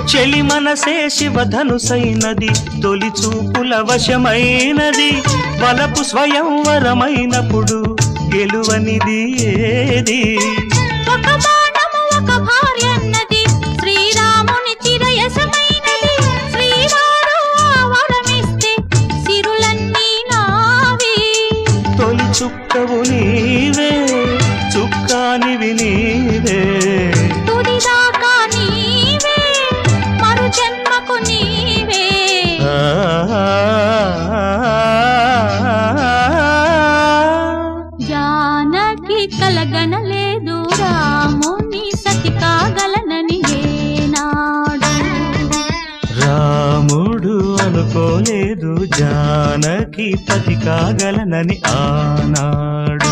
చెలి మనసే శివధనుసైనది తొలి చూపుల వశమైనది వలపు స్వయంవరమైనప్పుడు గెలువనిది ఏది ఒక బాణము ఒక భార్యన్నది శ్రీరాముని చిరయసమైనది శ్రీవారు వరమిస్తే సిరులన్నీ నావి తొలి చుక్కవు నీవే చుక్కానివి నీవే తుదిదాకా నీవే మరు జన్మకు నీవే జానకి కలగనలేదు రాముని సతి కాగలనని ఏనాడు రాముడు అనుకోలేదు జానకి పతి కాగలనని ఆనాడు